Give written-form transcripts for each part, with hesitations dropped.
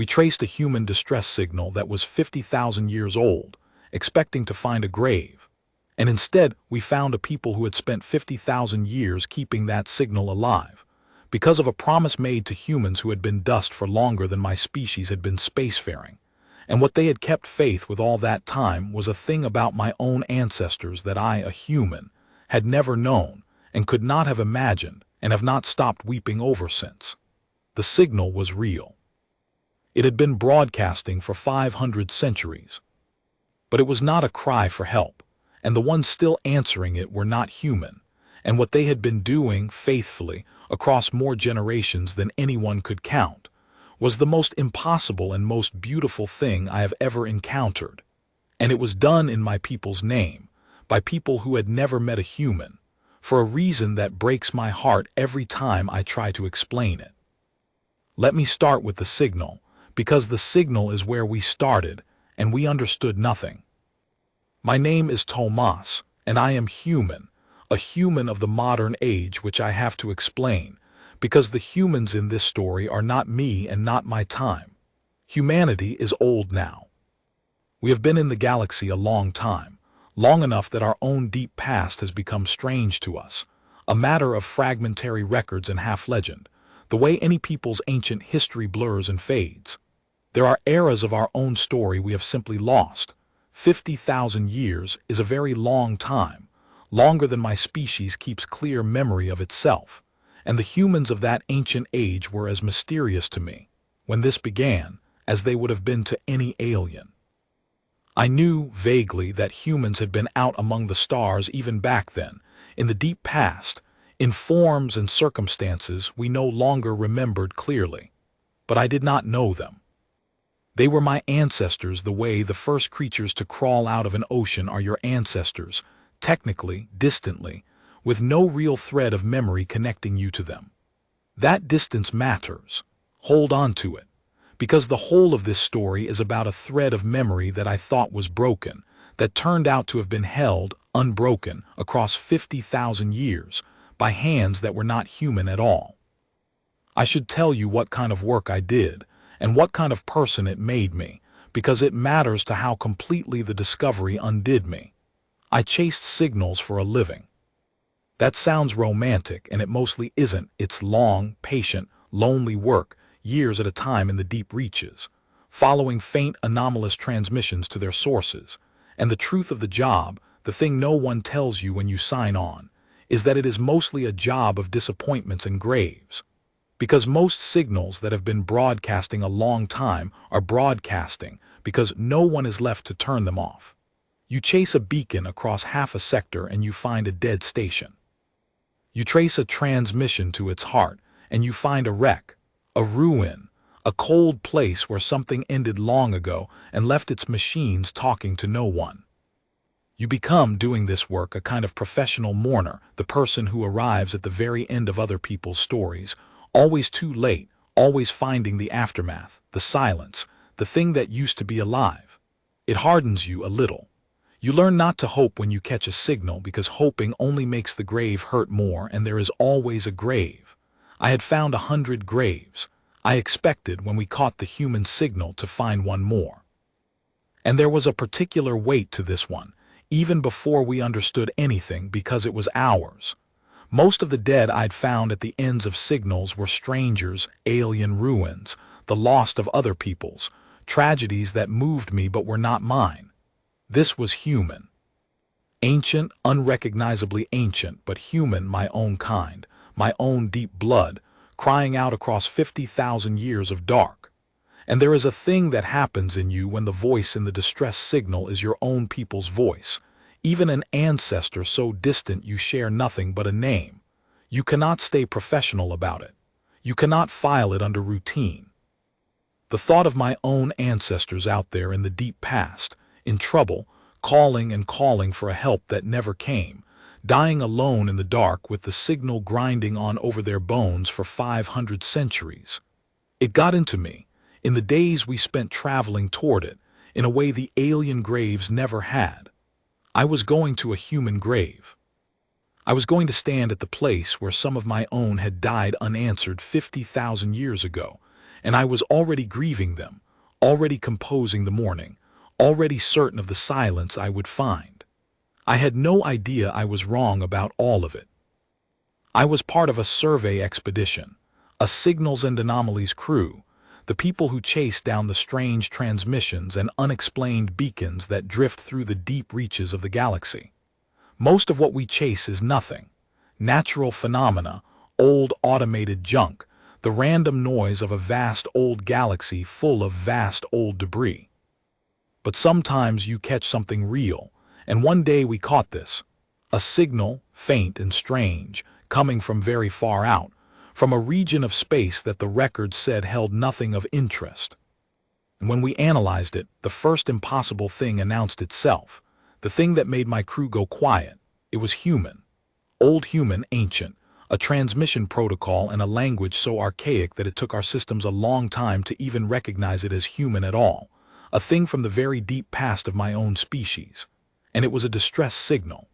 We traced a human distress signal that was 50,000 years old, expecting to find a grave. And instead, we found a people who had spent 50,000 years keeping that signal alive, because of a promise made to humans who had been dust for longer than my species had been spacefaring. And what they had kept faith with all that time was a thing about my own ancestors that I, a human, had never known and could not have imagined and have not stopped weeping over since. The signal was real. It had been broadcasting for 500 centuries. But it was not a cry for help, and the ones still answering it were not human, and what they had been doing faithfully across more generations than anyone could count was the most impossible and most beautiful thing I have ever encountered. And it was done in my people's name, by people who had never met a human, for a reason that breaks my heart every time I try to explain it. Let me start with the signal, because the signal is where we started, and we understood nothing. My name is Tomas, and I am human, a human of the modern age which I have to explain, because the humans in this story are not me and not my time. Humanity is old now. We have been in the galaxy a long time, long enough that our own deep past has become strange to us, a matter of fragmentary records and half-legend, the way any people's ancient history blurs and fades. There are eras of our own story we have simply lost. 50,000 years is a very long time, longer than my species keeps clear memory of itself, and the humans of that ancient age were as mysterious to me, when this began, as they would have been to any alien. I knew, vaguely, that humans had been out among the stars even back then, in the deep past, in forms and circumstances we no longer remembered clearly. But I did not know them. They were my ancestors the way the first creatures to crawl out of an ocean are your ancestors, technically, distantly, with no real thread of memory connecting you to them. That distance matters. Hold on to it, because the whole of this story is about a thread of memory that I thought was broken, that turned out to have been held, unbroken, across 50,000 years, by hands that were not human at all. I should tell you what kind of work I did, and what kind of person it made me, because it matters to how completely the discovery undid me. I chased signals for a living. That sounds romantic, and it mostly isn't. It's long, patient, lonely work, years at a time in the deep reaches, following faint anomalous transmissions to their sources. And the truth of the job, the thing no one tells you when you sign on, is that it is mostly a job of disappointments and graves. Because most signals that have been broadcasting a long time are broadcasting because no one is left to turn them off. You chase a beacon across half a sector and you find a dead station. You trace a transmission to its heart and you find a wreck, a ruin, a cold place where something ended long ago and left its machines talking to no one. You become, doing this work, a kind of professional mourner, the person who arrives at the very end of other people's stories, always too late, always finding the aftermath, the silence, the thing that used to be alive. It hardens you a little. You learn not to hope when you catch a signal, because hoping only makes the grave hurt more, and there is always a grave. I had found 100 graves. I expected, when we caught the human signal, to find one more. And there was a particular weight to this one, even before we understood anything, because it was ours. Most of the dead I'd found at the ends of signals were strangers, alien ruins, the lost of other peoples, tragedies that moved me but were not mine. This was human. Ancient, unrecognizably ancient, but human, my own kind, my own deep blood, crying out across 50,000 years of dark. And there is a thing that happens in you when the voice in the distress signal is your own people's voice. Even an ancestor so distant you share nothing but a name. You cannot stay professional about it. You cannot file it under routine. The thought of my own ancestors out there in the deep past, in trouble, calling and calling for a help that never came, dying alone in the dark with the signal grinding on over their bones for 500 centuries. It got into me, in the days we spent traveling toward it, in a way the alien graves never had. I was going to a human grave. I was going to stand at the place where some of my own had died unanswered 50,000 years ago, and I was already grieving them, already composing the morning, already certain of the silence I would find. I had no idea I was wrong about all of it. I was part of a survey expedition, a signals and anomalies crew, the people who chased down the strange transmissions and unexplained beacons that drift through the deep reaches of the galaxy. Most of what we chase is nothing. Natural phenomena, old automated junk, the random noise of a vast old galaxy full of vast old debris. But sometimes you catch something real, and one day we caught this. A signal, faint and strange, coming from very far out, from a region of space that the record said held nothing of interest. And when we analyzed it, the first impossible thing announced itself, the thing that made my crew go quiet. It was human. Old human, ancient, a transmission protocol and a language so archaic that it took our systems a long time to even recognize it as human at all, a thing from the very deep past of my own species. And it was a distress signal.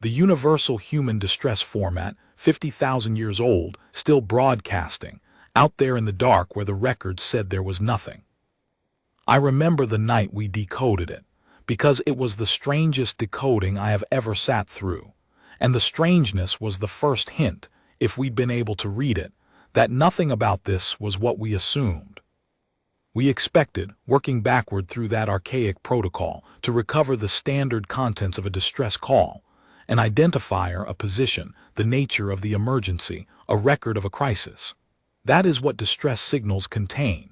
The universal human distress format, 50,000 years old, still broadcasting, out there in the dark where the record said there was nothing. I remember the night we decoded it, because it was the strangest decoding I have ever sat through. And the strangeness was the first hint, if we'd been able to read it, that nothing about this was what we assumed. We expected, working backward through that archaic protocol, to recover the standard contents of a distress call, an identifier, a position, the nature of the emergency, a record of a crisis. That is what distress signals contain.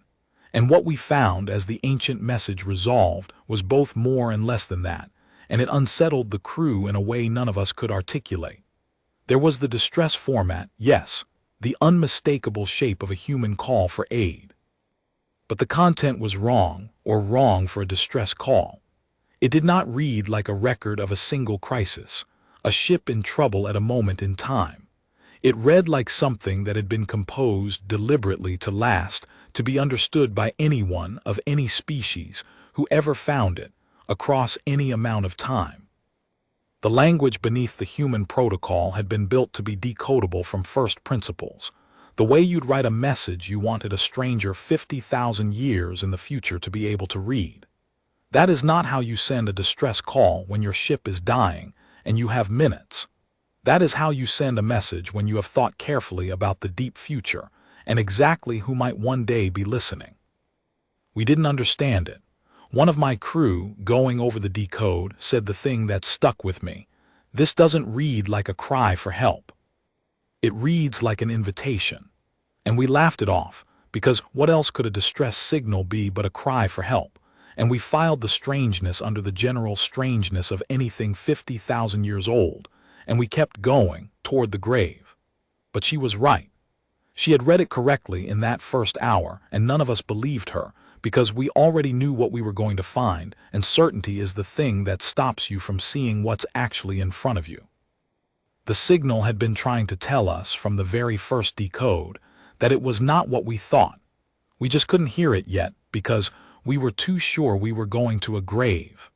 And what we found as the ancient message resolved was both more and less than that, and it unsettled the crew in a way none of us could articulate. There was the distress format, yes, the unmistakable shape of a human call for aid. But the content was wrong, or wrong for a distress call. It did not read like a record of a single crisis, a ship in trouble at a moment in time. It read like something that had been composed deliberately to last, to be understood by anyone of any species who ever found it, across any amount of time. The language beneath the human protocol had been built to be decodable from first principles, the way you'd write a message you wanted a stranger 50,000 years in the future to be able to read. That is not how you send a distress call when your ship is dying and you have minutes. That is how you send a message when you have thought carefully about the deep future and exactly who might one day be listening. We didn't understand it. One of my crew, going over the decode, said the thing that stuck with me. This doesn't read like a cry for help. It reads like an invitation. And we laughed it off, because what else could a distress signal be but a cry for help? And we filed the strangeness under the general strangeness of anything 50,000 years old, and we kept going toward the grave. But she was right. She had read it correctly in that first hour, and none of us believed her, because we already knew what we were going to find, and certainty is the thing that stops you from seeing what's actually in front of you. The signal had been trying to tell us from the very first decode that it was not what we thought. We just couldn't hear it yet, because we were too sure we were going to a grave.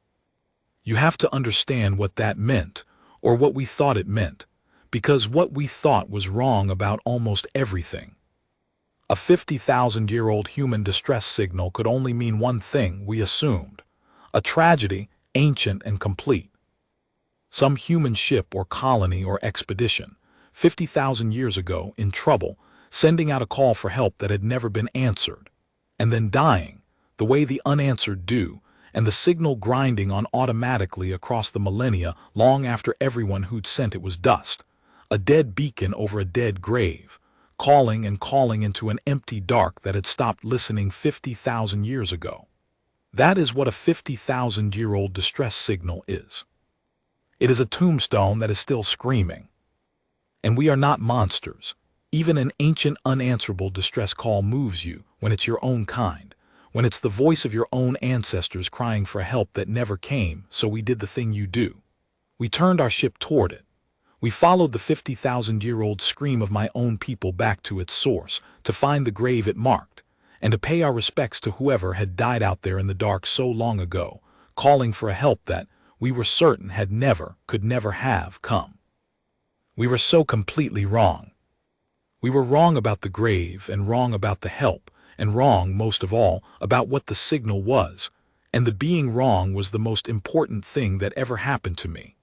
You have to understand what that meant, or what we thought it meant, because what we thought was wrong about almost everything. A 50,000-year-old human distress signal could only mean one thing, we assumed. A tragedy, ancient and complete. Some human ship or colony or expedition, 50,000 years ago, in trouble, sending out a call for help that had never been answered, and then dying, the way the unanswered do, and the signal grinding on automatically across the millennia long after everyone who'd sent it was dust. A dead beacon over a dead grave, calling and calling into an empty dark that had stopped listening 50,000 years ago. That is what a 50,000-year-old distress signal is. It is a tombstone that is still screaming. And we are not monsters. Even an ancient unanswerable distress call moves you when it's your own kind, when it's the voice of your own ancestors crying for help that never came, so we did the thing you do. We turned our ship toward it. We followed the 50,000-year-old scream of my own people back to its source, to find the grave it marked, and to pay our respects to whoever had died out there in the dark so long ago, calling for a help that we were certain had never, could never have come. We were so completely wrong. We were wrong about the grave and wrong about the help, and wrong most of all, about what the signal was. And the being wrong was the most important thing that ever happened to me,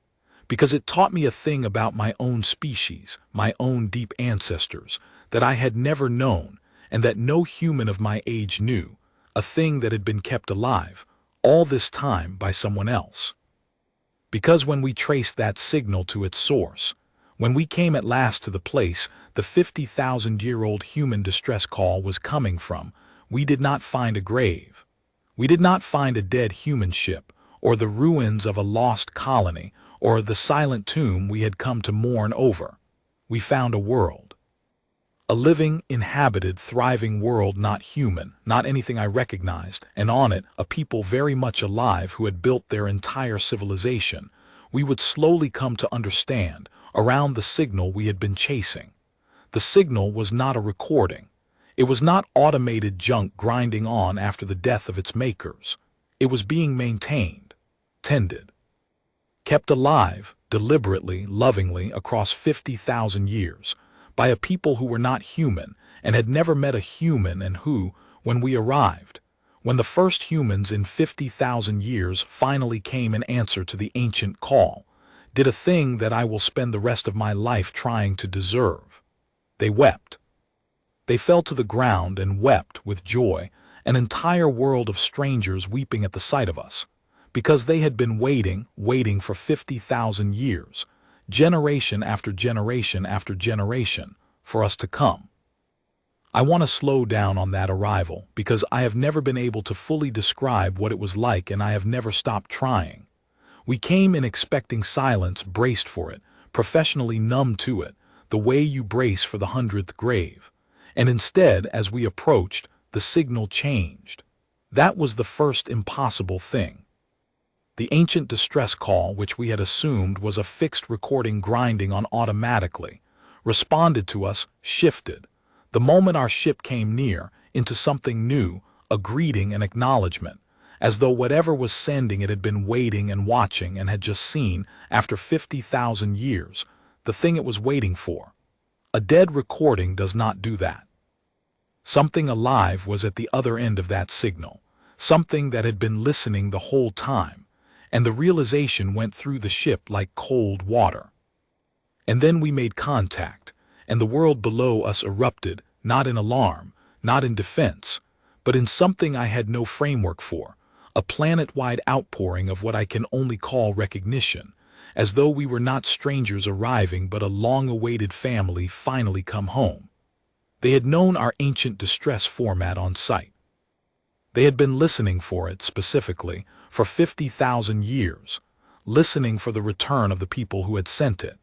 because it taught me a thing about my own species, my own deep ancestors, that I had never known, and that no human of my age knew, a thing that had been kept alive, all this time by someone else. Because when we traced that signal to its source, when we came at last to the place the 50,000-year-old human distress call was coming from, we did not find a grave. We did not find a dead human ship, or the ruins of a lost colony, or the silent tomb we had come to mourn over. We found a world. A living, inhabited, thriving world, not human, not anything I recognized, and on it a people very much alive who had built their entire civilization. We would slowly come to understand, around the signal we had been chasing. The signal was not a recording. It was not automated junk grinding on after the death of its makers. It was being maintained, tended, kept alive, deliberately, lovingly, across 50,000 years, by a people who were not human and had never met a human, and who, when we arrived, when the first humans in 50,000 years finally came in answer to the ancient call, did a thing that I will spend the rest of my life trying to deserve. They wept. They fell to the ground and wept with joy, an entire world of strangers weeping at the sight of us, because they had been waiting for 50,000 years, generation after generation after generation, for us to come. I want to slow down on that arrival because I have never been able to fully describe what it was like, and I have never stopped trying. We came in expecting silence, braced for it, professionally numb to it, the way you brace for the 100th grave. And instead, as we approached, the signal changed. That was the first impossible thing. The ancient distress call, which we had assumed was a fixed recording grinding on automatically, responded to us, shifted, the moment our ship came near, into something new, a greeting and acknowledgement, as though whatever was sending it had been waiting and watching and had just seen, after 50,000 years, the thing it was waiting for. A dead recording does not do that. Something alive was at the other end of that signal, something that had been listening the whole time, and the realization went through the ship like cold water. And then we made contact, and the world below us erupted, not in alarm, not in defense, but in something I had no framework for, a planet-wide outpouring of what I can only call recognition, as though we were not strangers arriving but a long-awaited family finally come home. They had known our ancient distress format on sight. They had been listening for it, specifically, for 50,000 years, listening for the return of the people who had sent it.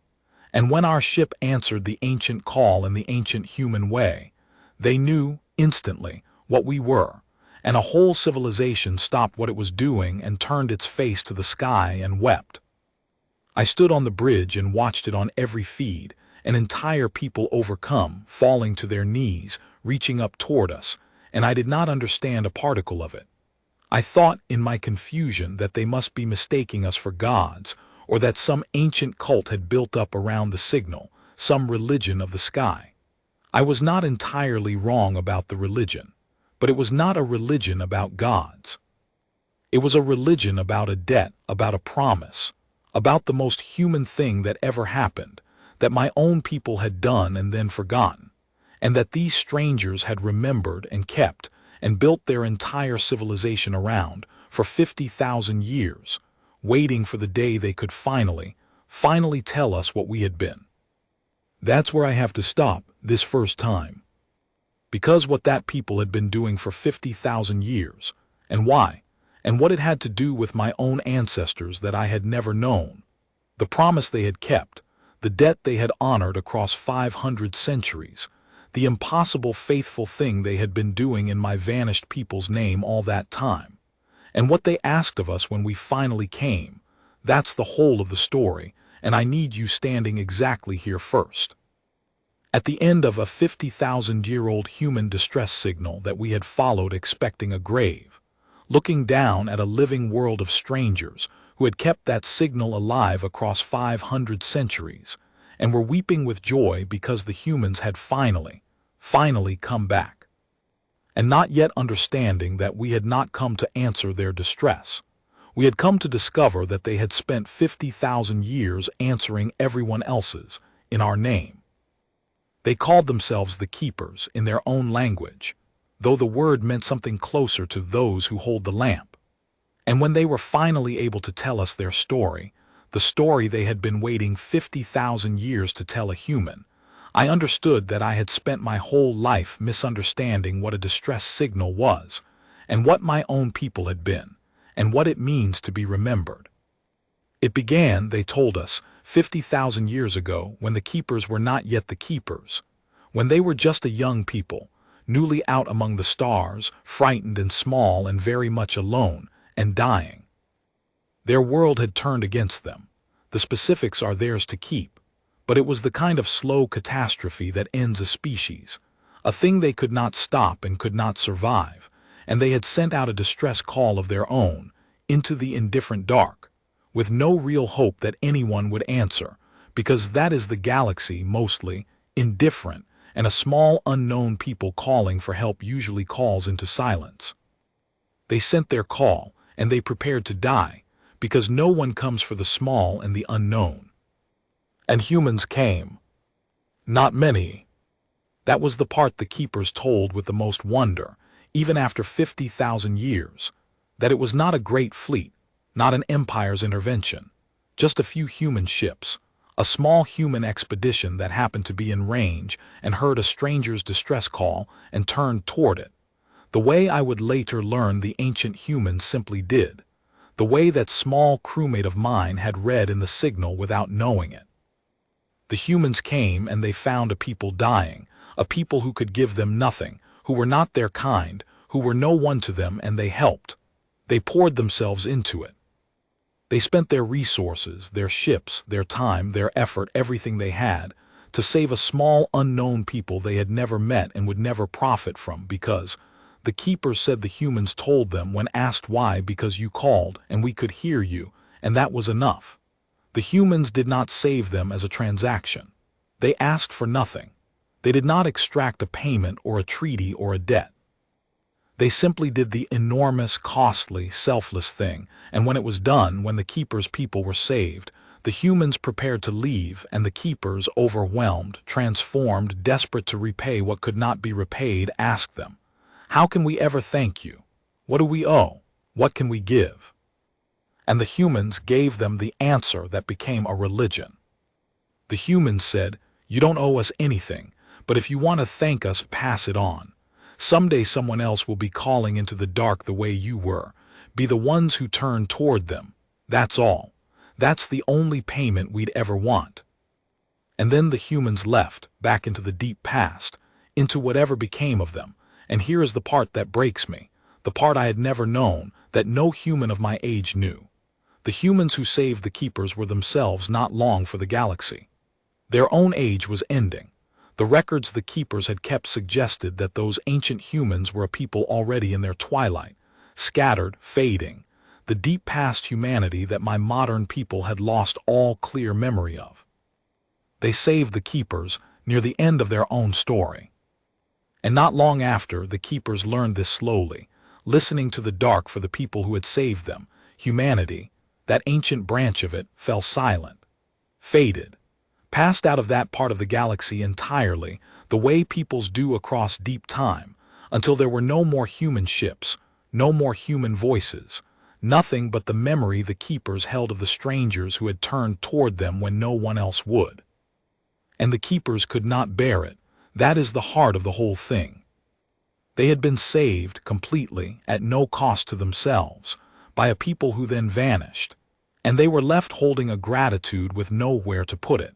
And when our ship answered the ancient call in the ancient human way, they knew, instantly, what we were, and a whole civilization stopped what it was doing and turned its face to the sky and wept. I stood on the bridge and watched it on every feed, an entire people overcome, falling to their knees, reaching up toward us, and I did not understand a particle of it. I thought, in my confusion, that they must be mistaking us for gods, or that some ancient cult had built up around the signal, some religion of the sky. I was not entirely wrong about the religion, but it was not a religion about gods. It was a religion about a debt, about a promise, about the most human thing that ever happened, that my own people had done and then forgotten, and that these strangers had remembered and kept and built their entire civilization around for 50,000 years, waiting for the day they could finally tell us what we had been. That's where I have to stop this first time. Because what that people had been doing for 50,000 years, and why, and what it had to do with my own ancestors that I had never known, the promise they had kept, the debt they had honored across 500 centuries, the impossible faithful thing they had been doing in my vanished people's name all that time, and what they asked of us when we finally came, that's the whole of the story, and I need you standing exactly here first. At the end of a 50,000-year-old human distress signal that we had followed expecting a grave, looking down at a living world of strangers who had kept that signal alive across 500 centuries, and were weeping with joy because the humans had finally come back. and not yet understanding that we had not come to answer their distress. We had come to discover that they had spent 50,000 years answering everyone else's in our name. They called themselves the keepers in their own language, though the word meant something closer to those who hold the lamp. And when they were finally able to tell us their story, the story they had been waiting 50,000 years to tell a human, I understood that I had spent my whole life misunderstanding what a distress signal was, and what my own people had been, and what it means to be remembered. It began, they told us, 50,000 years ago when the keepers were not yet the keepers, when they were just a young people, newly out among the stars, frightened and small and very much alone, and dying. Their world had turned against them. The specifics are theirs to keep, but it was the kind of slow catastrophe that ends a species, a thing they could not stop and could not survive, and they had sent out a distress call of their own, into the indifferent dark, with no real hope that anyone would answer, because that is the galaxy mostly, indifferent, and a small unknown people calling for help usually calls into silence. They sent their call, and they prepared to die, because no one comes for the small and the unknown. And humans came. Not many. That was the part the keepers told with the most wonder, even after 50,000 years, that it was not a great fleet, not an empire's intervention, just a few human ships, a small human expedition that happened to be in range and heard a stranger's distress call and turned toward it, the way I would later learn the ancient humans simply did, the way that small crewmate of mine had read in the signal without knowing it. The humans came and they found a people dying, a people who could give them nothing, who were not their kind, who were no one to them, and they helped. They poured themselves into it. They spent their resources, their ships, their time, their effort, everything they had, to save a small unknown people they had never met and would never profit from, because the keepers said the humans told them when asked why, because you called and we could hear you, and that was enough. The humans did not save them as a transaction. They asked for nothing. They did not extract a payment or a treaty or a debt. They simply did the enormous, costly, selfless thing, and when it was done, when the keepers' people were saved, the humans prepared to leave, and the keepers, overwhelmed, transformed, desperate to repay what could not be repaid, asked them, "How can we ever thank you? What do we owe? What can we give?" And the humans gave them the answer that became a religion. The humans said, "You don't owe us anything, but if you want to thank us, pass it on. Someday someone else will be calling into the dark the way you were. Be the ones who turn toward them. That's all. That's the only payment we'd ever want." And then the humans left, back into the deep past, into whatever became of them. And here is the part that breaks me, the part I had never known, that no human of my age knew. The humans who saved the keepers were themselves not long for the galaxy. Their own age was ending. The records the keepers had kept suggested that those ancient humans were a people already in their twilight, scattered, fading, the deep past humanity that my modern people had lost all clear memory of. They saved the keepers near the end of their own story. And not long after, the keepers learned this slowly, listening to the dark for the people who had saved them. Humanity, that ancient branch of it, fell silent, faded, passed out of that part of the galaxy entirely, the way peoples do across deep time, until there were no more human ships, no more human voices, nothing but the memory the keepers held of the strangers who had turned toward them when no one else would. And the keepers could not bear it. That is the heart of the whole thing. They had been saved completely, at no cost to themselves, by a people who then vanished, and they were left holding a gratitude with nowhere to put it,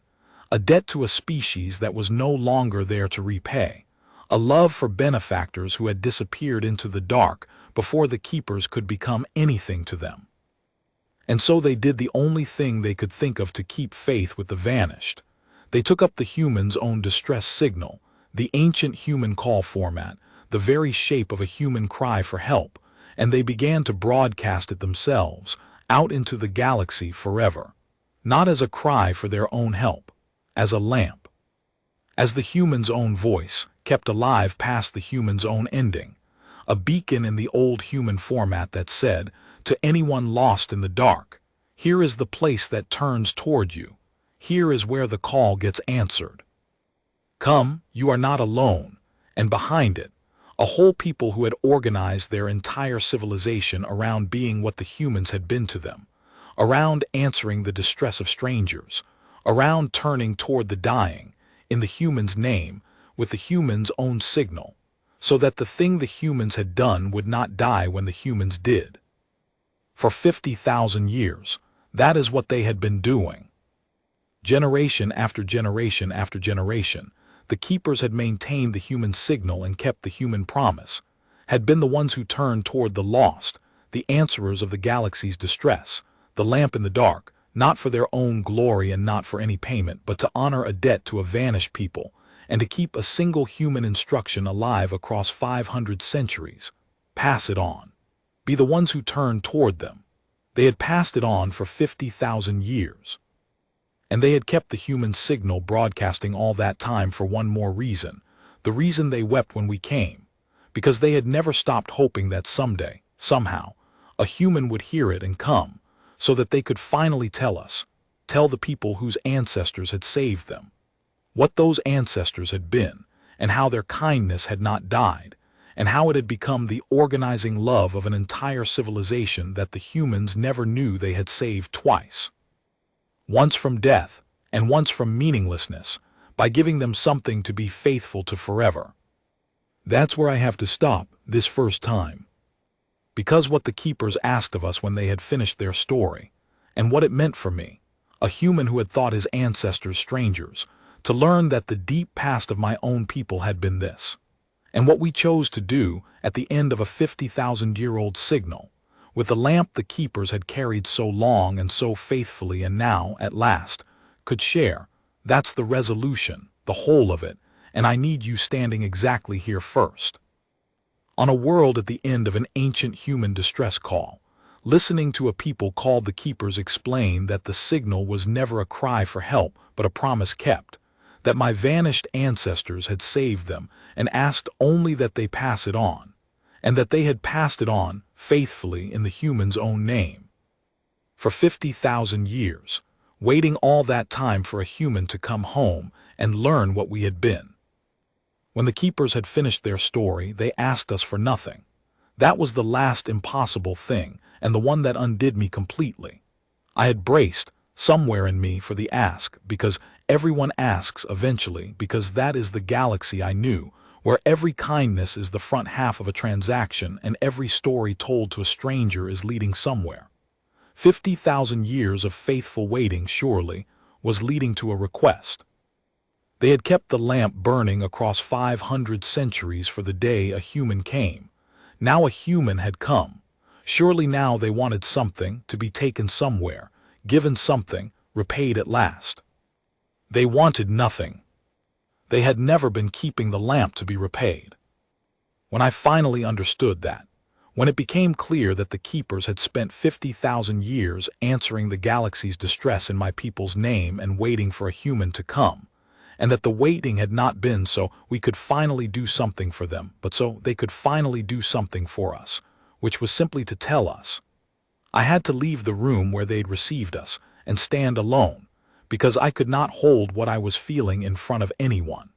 a debt to a species that was no longer there to repay, a love for benefactors who had disappeared into the dark before the keepers could become anything to them. And so they did the only thing they could think of to keep faith with the vanished. They took up the humans' own distress signal, the ancient human call format, the very shape of a human cry for help, and they began to broadcast it themselves, out into the galaxy forever, not as a cry for their own help, as a lamp, as the human's own voice, kept alive past the human's own ending, a beacon in the old human format that said, to anyone lost in the dark, here is the place that turns toward you. Here is where the call gets answered. Come, you are not alone. And behind it, a whole people who had organized their entire civilization around being what the humans had been to them, around answering the distress of strangers, around turning toward the dying, in the human's name, with the human's own signal, so that the thing the humans had done would not die when the humans did. For 50,000 years, that is what they had been doing. Generation after generation after generation, the keepers had maintained the human signal and kept the human promise, had been the ones who turned toward the lost, the answerers of the galaxy's distress, the lamp in the dark, not for their own glory and not for any payment, but to honor a debt to a vanished people, and to keep a single human instruction alive across 500 centuries. Pass it on. Be the ones who turned toward them. They had passed it on for 50,000 years. And they had kept the human signal broadcasting all that time for one more reason, the reason they wept when we came, because they had never stopped hoping that someday, somehow, a human would hear it and come, so that they could finally tell us, tell the people whose ancestors had saved them, what those ancestors had been, and how their kindness had not died, and how it had become the organizing love of an entire civilization that the humans never knew they had saved twice. Once from death, and once from meaninglessness, by giving them something to be faithful to forever. That's where I have to stop this first time. Because what the keepers asked of us when they had finished their story, and what it meant for me, a human who had thought his ancestors strangers, to learn that the deep past of my own people had been this, and what we chose to do at the end of a 50,000-year-old signal, with the lamp the keepers had carried so long and so faithfully and now, at last, could share. That's the resolution, the whole of it, and I need you standing exactly here first. On a world at the end of an ancient human distress call, listening to a people called the keepers explain that the signal was never a cry for help but a promise kept, that my vanished ancestors had saved them and asked only that they pass it on, and that they had passed it on faithfully in the human's own name. For 50,000 years, waiting all that time for a human to come home and learn what we had been. When the keepers had finished their story, they asked us for nothing. That was the last impossible thing, and the one that undid me completely. I had braced, somewhere in me, for the ask, because everyone asks eventually, because that is the galaxy I knew, where every kindness is the front half of a transaction and every story told to a stranger is leading somewhere. 50,000 years of faithful waiting, surely, was leading to a request. They had kept the lamp burning across 500 centuries for the day a human came. Now a human had come. Surely now they wanted something to be taken somewhere, given something, repaid at last. They wanted nothing. They had never been keeping the lamp to be repaid. When I finally understood that, when it became clear that the keepers had spent 50,000 years answering the galaxy's distress in my people's name and waiting for a human to come, and that the waiting had not been so we could finally do something for them, but so they could finally do something for us, which was simply to tell us, I had to leave the room where they'd received us and stand alone, because I could not hold what I was feeling in front of anyone.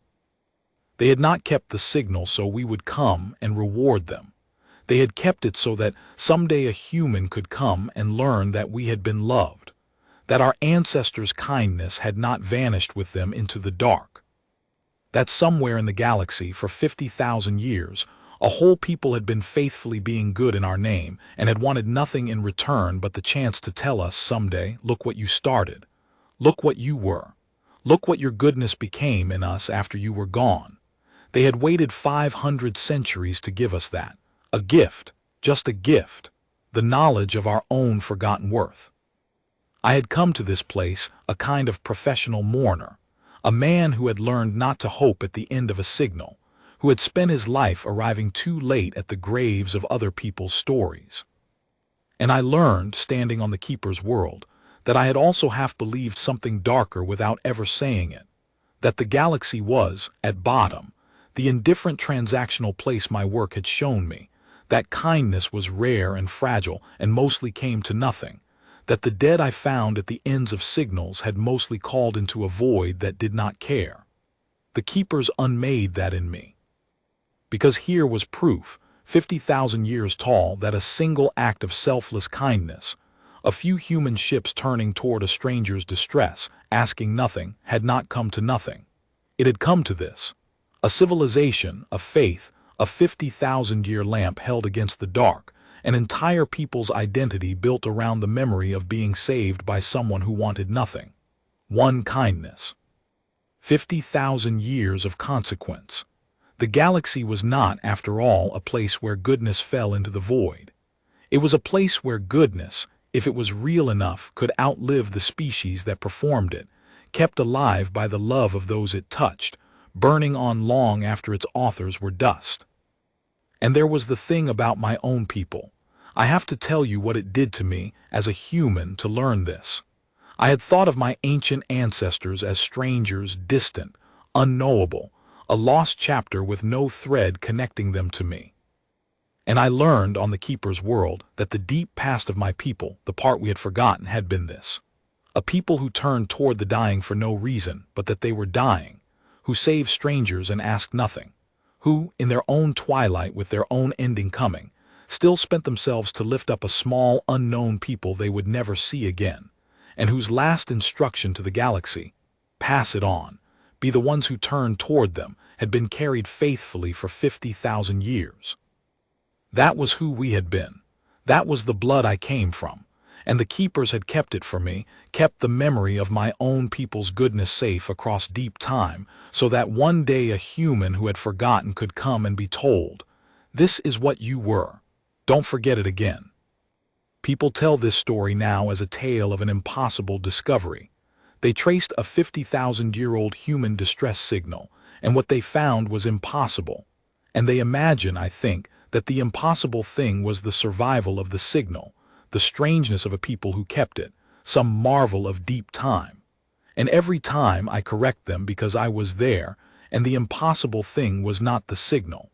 They had not kept the signal so we would come and reward them. They had kept it so that someday a human could come and learn that we had been loved, that our ancestors' kindness had not vanished with them into the dark, that somewhere in the galaxy for 50,000 years, a whole people had been faithfully being good in our name and had wanted nothing in return but the chance to tell us someday, look what you started. Look what you were. Look what your goodness became in us after you were gone. They had waited 500 centuries to give us that. A gift, just a gift, the knowledge of our own forgotten worth. I had come to this place a kind of professional mourner, a man who had learned not to hope at the end of a signal, who had spent his life arriving too late at the graves of other people's stories. And I learned, standing on the keeper's world, that I had also half believed something darker without ever saying it, that the galaxy was, at bottom, the indifferent transactional place my work had shown me, that kindness was rare and fragile and mostly came to nothing, that the dead I found at the ends of signals had mostly called into a void that did not care. The keepers unmade that in me. Because here was proof, 50,000 years tall, that a single act of selfless kindness, a few human ships turning toward a stranger's distress, asking nothing, had not come to nothing. It had come to this. A civilization, a faith, a 50,000-year lamp held against the dark, an entire people's identity built around the memory of being saved by someone who wanted nothing. One kindness. 50,000 years of consequence. The galaxy was not, after all, a place where goodness fell into the void. It was a place where goodness, if it was real enough, could outlive the species that performed it, kept alive by the love of those it touched, burning on long after its authors were dust. And there was the thing about my own people. I have to tell you what it did to me as a human to learn this. I had thought of my ancient ancestors as strangers, distant, unknowable, a lost chapter with no thread connecting them to me. And I learned on the Keeper's world that the deep past of my people, the part we had forgotten, had been this. A people who turned toward the dying for no reason but that they were dying, who saved strangers and asked nothing, who, in their own twilight with their own ending coming, still spent themselves to lift up a small, unknown people they would never see again, and whose last instruction to the galaxy, pass it on, be the ones who turned toward them, had been carried faithfully for 50,000 years. That was who we had been. That was the blood I came from. And the keepers had kept it for me, kept the memory of my own people's goodness safe across deep time, so that one day a human who had forgotten could come and be told, "This is what you were. Don't forget it again." People tell this story now as a tale of an impossible discovery. They traced a 50,000-year-old human distress signal, and what they found was impossible. And they imagine, I think, that the impossible thing was the survival of the signal, the strangeness of a people who kept it, some marvel of deep time. And every time I correct them because I was there, and the impossible thing was not the signal.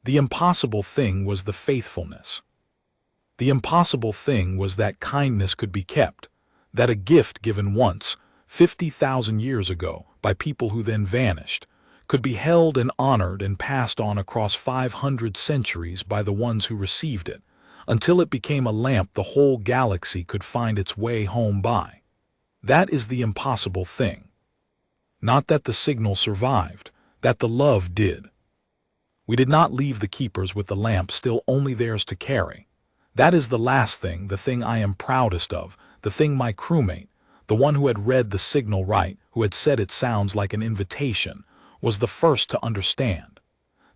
The impossible thing was the faithfulness. The impossible thing was that kindness could be kept, that a gift given once, 50,000 years ago, by people who then vanished, could be held and honored and passed on across 500 centuries by the ones who received it, until it became a lamp the whole galaxy could find its way home by. That is the impossible thing. Not that the signal survived, that the love did. We did not leave the keepers with the lamp still only theirs to carry. That is the last thing, the thing I am proudest of, the thing my crewmate, the one who had read the signal right, who had said it sounds like an invitation, was the first to understand.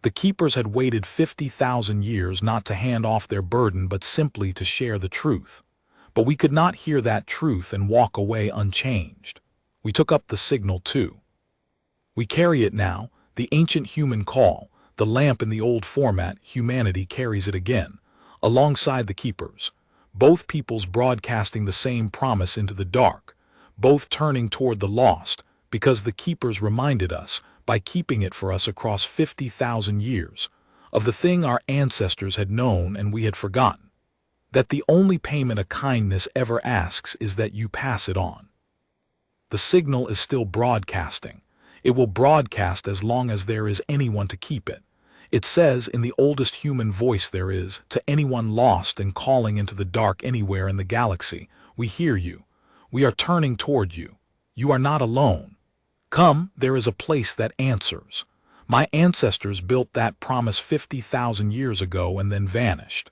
The keepers had waited 50,000 years not to hand off their burden but simply to share the truth. But we could not hear that truth and walk away unchanged. We took up the signal too. We carry it now, the ancient human call, the lamp in the old format, humanity carries it again, alongside the keepers, both peoples broadcasting the same promise into the dark, both turning toward the lost, because the keepers reminded us, by keeping it for us across 50,000 years, of the thing our ancestors had known and we had forgotten, that the only payment a kindness ever asks is that you pass it on. The signal is still broadcasting. It will broadcast as long as there is anyone to keep it. It says in the oldest human voice there is, to anyone lost and calling into the dark anywhere in the galaxy, we hear you. We are turning toward you. You are not alone. Come, there is a place that answers. My ancestors built that promise 50,000 years ago and then vanished.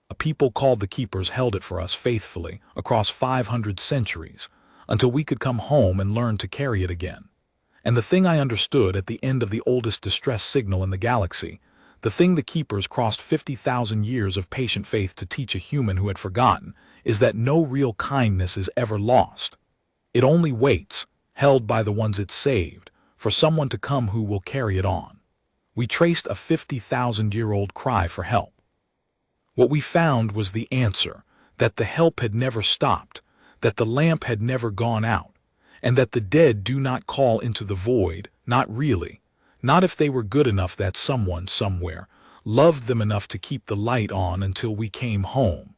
A people called the keepers held it for us faithfully across 500 centuries until we could come home and learn to carry it again. And the thing I understood at the end of the oldest distress signal in the galaxy, the thing the keepers crossed 50,000 years of patient faith to teach a human who had forgotten, is that no real kindness is ever lost. It only waits, held by the ones it saved, for someone to come who will carry it on. We traced a 50,000-year-old cry for help. What we found was the answer, that the help had never stopped, that the lamp had never gone out, and that the dead do not call into the void, not really, not if they were good enough that someone, somewhere, loved them enough to keep the light on until we came home.